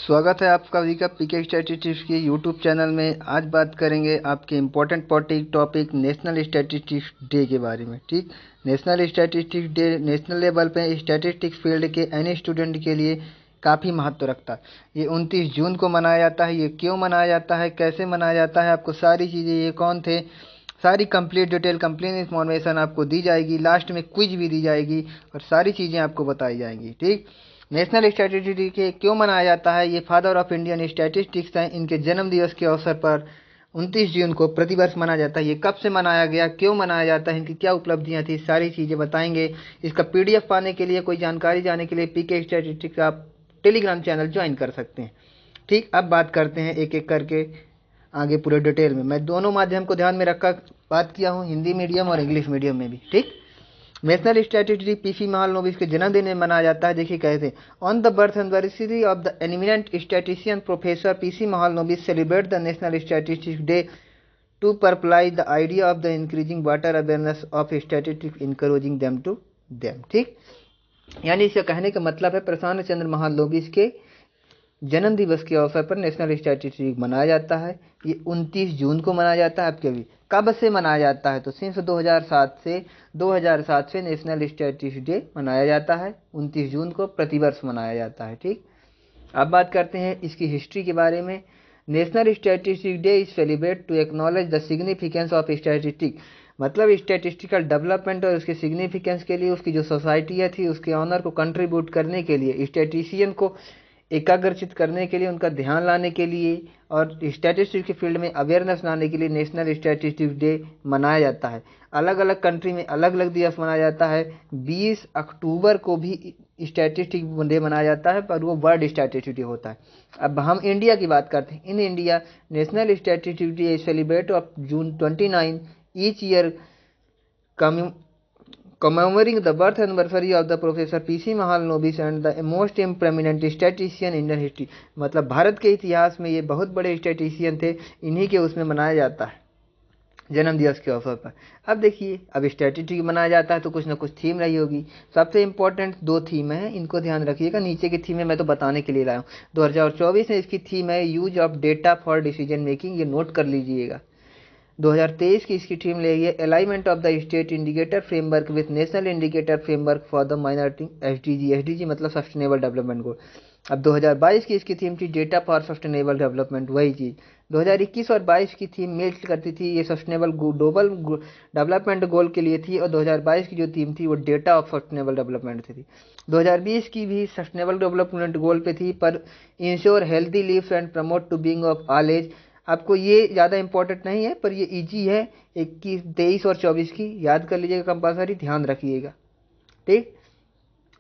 स्वागत है आपका सभी का पीके स्टैटिस्टिक्स के यूट्यूब चैनल में। आज बात करेंगे आपके important topic national statistics day के बारे में। ठीक, national statistics day national level पे स्टैटिस्टिक्स फील्ड के एनी स्टूडेंट के लिए काफ़ी महत्व रखता है। ये 29 जून को मनाया जाता है। ये क्यों मनाया जाता है, कैसे मनाया जाता है, आपको सारी चीज़ें, ये कौन थे, सारी कंप्लीट डिटेल, कंप्लीट इन्फॉर्मेशन आपको दी जाएगी। लास्ट में क्विज भी दी जाएगी और सारी चीज़ें आपको बताई जाएंगी। ठीक, नेशनल स्टैटिस्टिक्स डे क्यों मनाया जाता है? ये फादर ऑफ इंडियन स्टैटिस्टिक्स हैं। इनके जन्म दिवस के अवसर पर 29 जून को प्रतिवर्ष मनाया जाता है। ये कब से मनाया गया, क्यों मनाया जाता है, इनकी क्या उपलब्धियां थी, सारी चीज़ें बताएंगे। इसका पीडीएफ पाने के लिए, कोई जानकारी जाने के लिए पीके स्टैटिस्टिक्स का आप टेलीग्राम चैनल ज्वाइन कर सकते हैं। ठीक, अब बात करते हैं एक एक करके आगे पूरे डिटेल में। मैं दोनों माध्यम को ध्यान में रखकर बात किया हूँ, हिंदी मीडियम और इंग्लिश मीडियम में भी। ठीक, नेशनल स्टैटिस्टिक्स पीसी महालनोबिस के जन्मदिन में मनाया जाता है। देखिए कहते हैं, on the birth anniversary of the eminent statistician professor PC Mahalanobis celebrate the national statistics day to परप्लाई the idea of the increasing water awareness of statistics encouraging them to them. ठीक, यानी इसका कहने का मतलब है प्रशांत चंद्र महालनोबिस के जन्म दिवस के अवसर पर नेशनल स्टैटिस्टिक्स मनाया जाता है। ये 29 जून को मनाया जाता है। आपके भी कब से मनाया जाता है? तो सिंस 2007 से नेशनल स्टैटिस्टिक्स डे मनाया जाता है। 29 जून को प्रतिवर्ष मनाया जाता है। ठीक, अब बात करते हैं इसकी हिस्ट्री के बारे में। National statistics day is celebrate to acknowledge the significance of statistics, मतलब स्टैटिस्टिकल डेवलपमेंट और उसके सिग्निफिकेंस के लिए, उसकी जो सोसाइटी थी उसके ऑनर को कंट्रीब्यूट करने के लिए, स्टैटिस्टिशियन को एकाग्रचित करने के लिए, उनका ध्यान लाने के लिए और स्टैटिस्टिक्स के फील्ड में अवेयरनेस लाने के लिए नेशनल स्टैटिस्टिक्स डे मनाया जाता है। अलग अलग कंट्री में अलग अलग दिवस मनाया जाता है। 20 अक्टूबर को भी स्टैटिस्टिक्स डे मनाया जाता है, पर वो वर्ल्ड स्टैटिस्टिक्स डे होता है। अब हम इंडिया की बात करते हैं। In India national statistics day celebrate of June 29 each year commemorating the birth anniversary of the Professor PC Mahalanobis and the most prominent statistician in Indian history। मतलब भारत के इतिहास में ये बहुत बड़े स्टैटिस्टिशियन थे, इन्हीं के उसमें मनाया जाता है जन्म दिवस के अवसर पर। अब देखिए, अब स्टैटिस्टिक्स मनाया जाता है तो कुछ ना कुछ थीम रही होगी। सबसे इंपॉर्टेंट 2 थीम है, इनको ध्यान रखिएगा। नीचे की थीम है मैं तो बताने के लिए लाया हूँ। 2024 में इसकी थीम है use of data for decision making, ये नोट कर लीजिएगा। 2023 की इसकी थीम ले alignment of the state indicator framework with national indicator framework for the minority, SDG मतलब सस्टेनेबल डेवलपमेंट गोल। अब 2022 की इसकी थीम थी डेटा फॉर सस्टेनेबल डेवलपमेंट, वही चीज़ 2021 और 22 की थीम मेल करती थी, ये सस्टेनेबल ग्लोबल डेवलपमेंट गोल के लिए थी, और 2022 की जो थीम थी वो डेटा ऑफ सस्टेनेबल डेवलपमेंट थी। 2020 की भी सस्टेनेबल डेवलपमेंट गोल पे थी, पर ensure healthy lives and promote to being of all age. आपको ये ज़्यादा इंपॉर्टेंट नहीं है, पर ये इजी है। 21, 23 और 24 की याद कर लीजिएगा, कंपलसरी ध्यान रखिएगा। ठीक,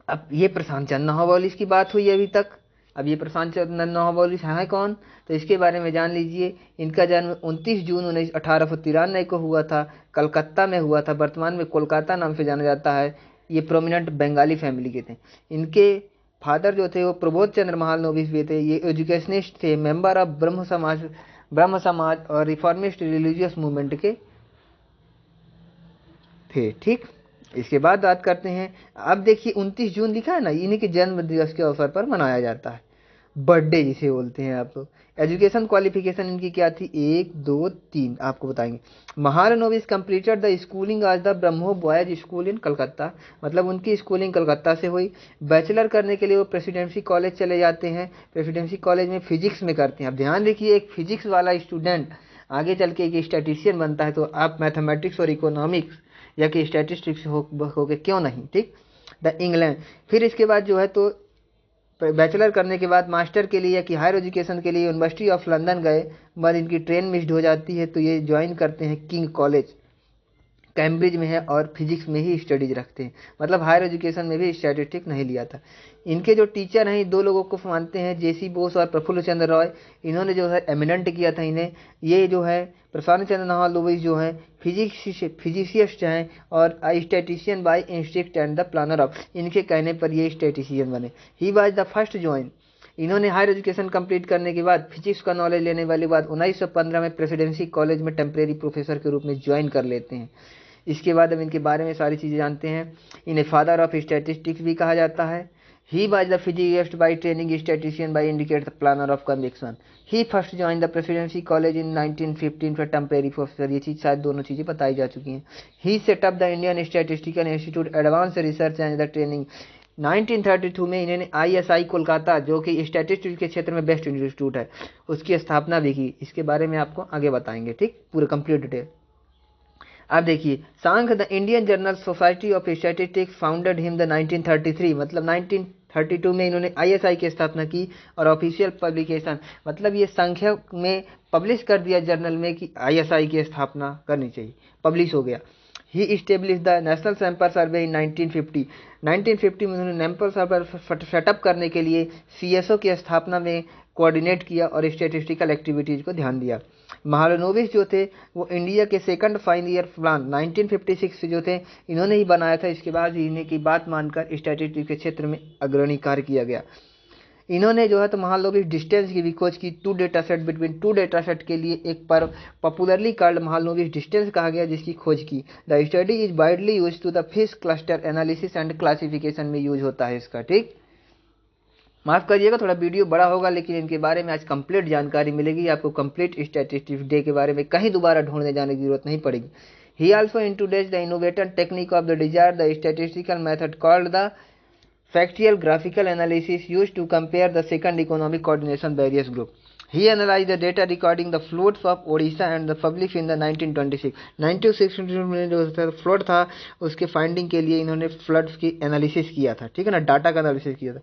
अब ये प्रशांत चंद्र महाबोलिस की बात हुई अभी तक। अब ये प्रशांत चंद्र महाबोलिस हैं कौन, तो इसके बारे में जान लीजिए। इनका जन्म 29 जून 1893 को हुआ था, कलकत्ता में हुआ था। वर्तमान में कोलकाता नाम से जाना जाता है। ये प्रोमिनेंट बंगाली फैमिली के थे। इनके फादर जो थे वो प्रबोध चंद्र महालनोबिस भी थे। ये एजुकेशनिस्ट थे, मेंबर ऑफ ब्रह्म समाज और रिफॉर्मिस्ट रिलीजियस मूवमेंट के थे। ठीक, इसके बाद बात करते हैं। अब देखिए 29 जून लिखा है ना, इन्हीं के जन्म दिवस के अवसर पर मनाया जाता है, बर्थडे जिसे बोलते हैं आप लोग। एजुकेशन क्वालिफिकेशन इनकी क्या थी? 1, 2, 3 आपको बताएंगे। महालनोबिस कंप्लीटेड द स्कूलिंग आज the Brahmo boys school in Calcutta, मतलब उनकी स्कूलिंग कलकत्ता से हुई। बैचलर करने के लिए वो प्रेसिडेंसी कॉलेज चले जाते हैं। प्रेसिडेंसी कॉलेज में फिजिक्स में करते हैं। अब ध्यान रखिए, एक फिजिक्स वाला स्टूडेंट आगे चल के एक स्टैटिस्टिशियन बनता है, तो आप मैथमेटिक्स और इकोनॉमिक्स या कि स्टैटिस्टिक्स हो के क्यों नहीं। ठीक, द इंग्लैंड, फिर इसके बाद जो है तो बैचलर करने के बाद मास्टर के लिए या कि हायर एजुकेशन के लिए यूनिवर्सिटी ऑफ लंदन गए, बाद इनकी ट्रेन मिस्ड हो जाती है, तो ये ज्वाइन करते हैं किंग कॉलेज, कैम्ब्रिज में है, और फिजिक्स में ही स्टडीज रखते हैं। मतलब हायर एजुकेशन में भी स्टैटिस्टिक्स नहीं लिया था। इनके जो टीचर हैं, 2 लोगों को मानते हैं, जेसी बोस और प्रफुल्ल चंद्र रॉय। इन्होंने जो है एमिनेंट किया था इन्हें। ये जो है प्रशांत चंद्र महालनोबिस जो हैं फिजिसिस्ट हैं और statistician by instinct and the planner of, इनके कहने पर ये स्टैटिस्टिशियन बने। He was the first join. इन्होंने हायर एजुकेशन कंप्लीट करने के बाद फिजिक्स का नॉलेज लेने वाले बाद 1915 में प्रेसिडेंसी कॉलेज में टेम्परेरी प्रोफेसर के रूप में ज्वाइन कर लेते हैं। इसके बाद अब इनके बारे में सारी चीज़ें जानते हैं। इन्हें फादर ऑफ स्टैटिस्टिक्स भी कहा जाता है। He was the physicist by training, statistician by indicate the planner of convection. He first joined the presidency college in 1915 for temporary professor. ये चीज शायद दोनों चीजें बताई जा चुकी हैं. He set up the Indian Statistical Institute Advanced Research and the Training. 1932 में इन्होंने ISI कोलकाता, जो कि स्टैटिस्टिक्स के क्षेत्र में बेस्ट इंस्टीट्यूट है, उसकी स्थापना भी की. इसके बारे में आपको आगे बताएंगे. ठीक, पूरा कंप्लीट डिटेल. अब देखिए, सांख the Indian journal society of statistics founded him the 1933, मतलब 1932 में इन्होंने ISI की स्थापना की. और ऑफिशियल पब्लिकेशन, मतलब ये संख्या में पब्लिश कर दिया जर्नल में कि ISI की स्थापना करनी चाहिए, पब्लिश हो गया. He established the national sample survey in 1950. 1950 में उन्होंने सैंपल सर्वे सेटअप करने के लिए CSO की स्थापना में कोऑर्डिनेट किया और स्टैटिस्टिकल एक्टिविटीज को ध्यान दिया. महालनोबिस जो थे वो इंडिया के सेकंड 5 ईयर प्लान 1956 से जो थे इन्होंने ही बनाया था. इसके बाद ही इन्हें की बात मानकर स्टैटिस्टिक्स के क्षेत्र में अग्रणी कार्य किया गया. इन्होंने जो है तो महालनोबिस डिस्टेंस की भी खोज की. 2 data set between 2 data set के लिए एक पर पॉपुलरली कॉल्ड महालनोबिस डिस्टेंस कहा गया, जिसकी खोज की. The study is widely use to the fish cluster analysis and classification में यूज होता है इसका. ठीक, माफ करिएगा थोड़ा वीडियो बड़ा होगा, लेकिन इनके बारे में आज कंप्लीट जानकारी मिलेगी आपको. कंप्लीट स्टैटिस्टिक्स डे के बारे में कहीं दोबारा ढूंढने जाने की जरूरत नहीं पड़ेगी. ही also introduced the innovative technique of the desire the statistical method called the factual graphical analysis used to compare the second economic coordination various group. He analyzed the data recording the floods of Odisha and the published in the 1926. 1926 में जो flood था उसके finding के लिए इन्होंने floods की analysis किया था. ठीक है ना, डाटा का एनालिसिस किया था.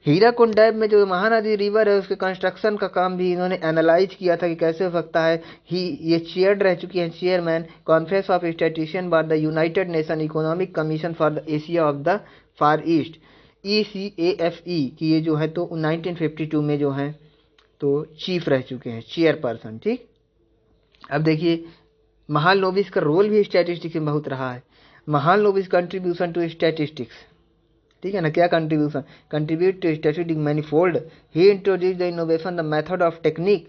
हीराकुंड डैम में जो महानदी रिवर है उसके कंस्ट्रक्शन का काम भी इन्होंने एनालाइज किया था कि कैसे हो सकता है. ये चेयर रह चुकी हैं chairman conference of statistician by the United nation economic commission for the Asia of the far east, ECAFE की ये जो है तो 1952 में जो है तो चीफ रह चुके हैं, चेयरपर्सन. ठीक, अब देखिए महालनोबिस का रोल भी स्टैटिस्टिक्स में बहुत रहा है. महालनोबिस कंट्रीब्यूशन टू स्टैटिस्टिक्स, ठीक है ना, क्या contribution, contribute to statistics manifold. He introduce the innovation the method of technique.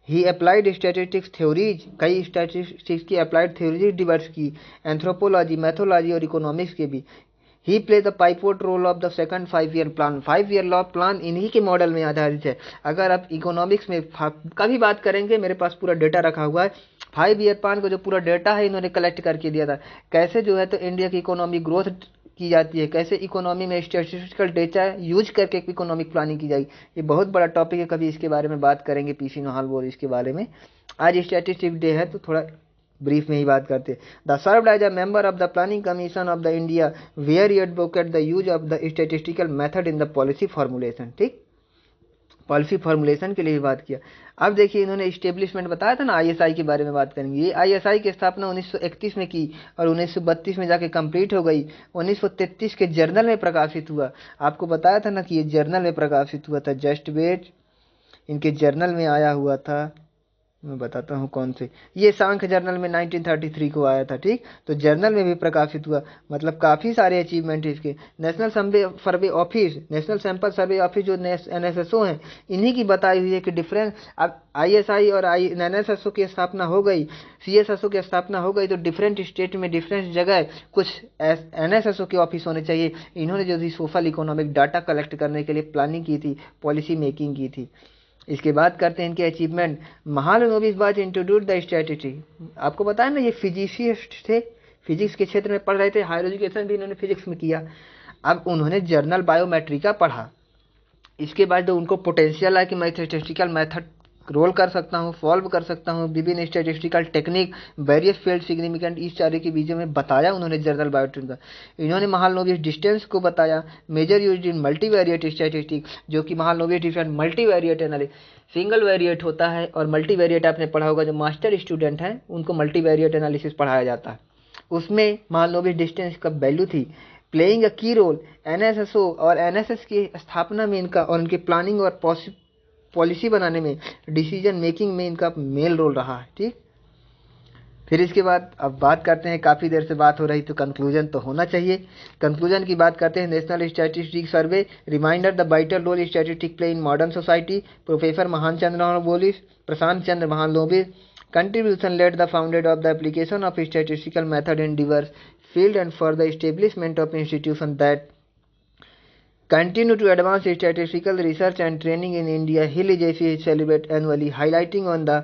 He applied statistics theories, कई स्टैटिस्टिक्स की अप्लाइड थ्योरीज डिवर्स की, एंथ्रोपोलॉजी, मैथोलॉजी और इकोनॉमिक्स के भी. He play the pivot role of the second 5 year plan. 5 year law plan इन्हीं के model में आधारित है. अगर आप इकोनॉमिक्स में का भी बात करेंगे, मेरे पास पूरा डेटा रखा हुआ है. 5 ईयर प्लान का जो पूरा डेटा है इन्होंने कलेक्ट करके दिया था, कैसे जो है तो इंडिया की इकोनॉमी ग्रोथ की जाती है, कैसे इकोनॉमी में स्टैटिस्टिकल डेटा यूज करके इकोनॉमिक प्लानिंग की जाएगी. ये बहुत बड़ा टॉपिक है, कभी इसके बारे में बात करेंगे पीसी नोहाल बोल इसके बारे में. आज स्टैटिस्टिक्स डे है तो थोड़ा ब्रीफ में ही बात करते हैं. The served as a member of the planning commission of the India where he advocate the use of the statistical method in the policy formulation. ठीक, पॉलिसी फॉर्मुलेशन के लिए भी बात किया. अब देखिए इन्होंने इस्टेब्लिशमेंट बताया था ना, ISI के बारे में बात करेंगे. ये ISI की स्थापना 1931 में की और 1932 में जाके कंप्लीट हो गई. 1933 के जर्नल में प्रकाशित हुआ. आपको बताया था ना कि ये जर्नल में प्रकाशित हुआ था. जस्ट वेट, इनके जर्नल में आया हुआ था, मैं बताता हूँ कौन से. ये सांख जर्नल में 1933 को आया था. ठीक, तो जर्नल में भी प्रकाशित हुआ, मतलब काफ़ी सारे अचीवमेंट इसके. National survey office, national sample survey office जो NSSO हैं, इन्हीं की बताई हुई है कि डिफरेंस. अब ISI और NSSO की स्थापना हो गई, CSSO की स्थापना हो गई, तो डिफरेंट स्टेट में डिफरेंट जगह कुछ NSSO के ऑफिस होने चाहिए. इन्होंने जो थी सोशल इकोनॉमिक डाटा कलेक्ट करने के लिए प्लानिंग की थी, पॉलिसी मेकिंग की थी. इसके बाद करते हैं इनके achievement. Mahalanobis was introduce the statistics. आपको बताया ना ये फिजिसिस्ट थे, फिजिक्स के क्षेत्र में पढ़ रहे थे. हायर एजुकेशन भी इन्होंने फिजिक्स में किया. अब उन्होंने जर्नल बायोमेट्रिका पढ़ा. इसके बाद तो उनको पोटेंशियल है कि मैं स्टैटिस्टिकल मेथड रोल कर सकता हूँ, सॉल्व कर सकता हूँ, विभिन्न statistical technique, various field significant, इस सारे के बीच में बताया उन्होंने जर्नल बायोमेट्रिका. इन्होंने महालनोबिस डिस्टेंस को बताया. Measure used in multivariate statistics, जो कि Mahalanobis different multivariate analysis. Single variate होता है और मल्टीवेरिएट आपने पढ़ा होगा, जो मास्टर स्टूडेंट हैं उनको मल्टीवेरिएट एनालिसिस पढ़ाया जाता है. उसमें महालनोबिस डिस्टेंस का वैल्यू थी. प्लेइंग अ की रोल, NSSO और NSS की स्थापना में इनका और उनकी प्लानिंग और पॉलिसी बनाने में, डिसीजन मेकिंग में इनका मेल रोल रहा है. ठीक, फिर इसके बाद अब बात करते हैं, काफ़ी देर से बात हो रही तो कंक्लूजन तो होना चाहिए. कंक्लूजन की बात करते हैं. National statistics survey reminder the vital role statistics play in modern society. Professor महान चंद्र बोलिस, Prashanta Chandra Mahalanobis. Contribution let the founded of the application of statistical method in diverse field and for the establishment of institution that Continue to advance statistical research and training in India. Hill जैसी celebrate annually, highlighting on the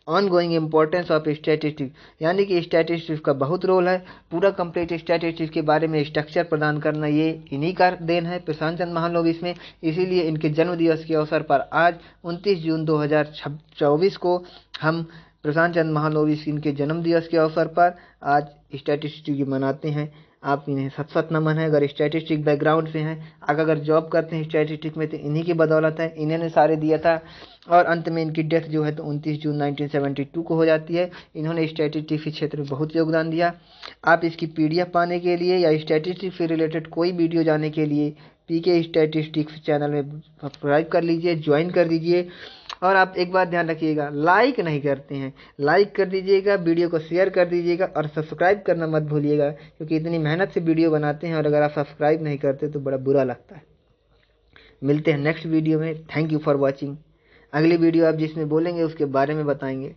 ongoing importance of statistics. यानी कि statistics का बहुत role है। पूरा complete statistics के बारे में स्ट्रक्चर प्रदान करना ये इन्हीं का देन है प्रशांत चंद्र महालनोबिस में। इसीलिए इनके जन्म दिवस के अवसर पर आज 29 जून 2024 को हम प्रशांत चंद्र महालनोबिस इनके जन्म दिवस के अवसर पर आज स्टैटिस्टिक्स मनाते हैं। आप इन्हें सत सत नमन है। अगर स्टैटिस्टिक बैकग्राउंड से हैं, अगर जॉब करते हैं स्टैटिस्टिक में, तो इन्हीं की बदौलत है, इन्होंने सारे दिया था। और अंत में इनकी डेथ जो है तो 29 जून 1972 को हो जाती है। इन्होंने स्टैटिस्टिक्स के क्षेत्र में बहुत योगदान दिया। आप इसकी PDF पाने के लिए या स्टैटिस्टिक्स से रिलेटेड कोई वीडियो जाने के लिए PK स्टैटिस्टिक्स चैनल में सब्सक्राइब कर लीजिए, ज्वाइन कर दीजिए। और आप एक बात ध्यान रखिएगा, लाइक नहीं करते हैं, लाइक कर दीजिएगा, वीडियो को शेयर कर दीजिएगा और सब्सक्राइब करना मत भूलिएगा, क्योंकि इतनी मेहनत से वीडियो बनाते हैं और अगर आप सब्सक्राइब नहीं करते तो बड़ा बुरा लगता है। मिलते हैं नेक्स्ट वीडियो में। Thank you for watching. अगली वीडियो आप जिसमें बोलेंगे उसके बारे में बताएंगे।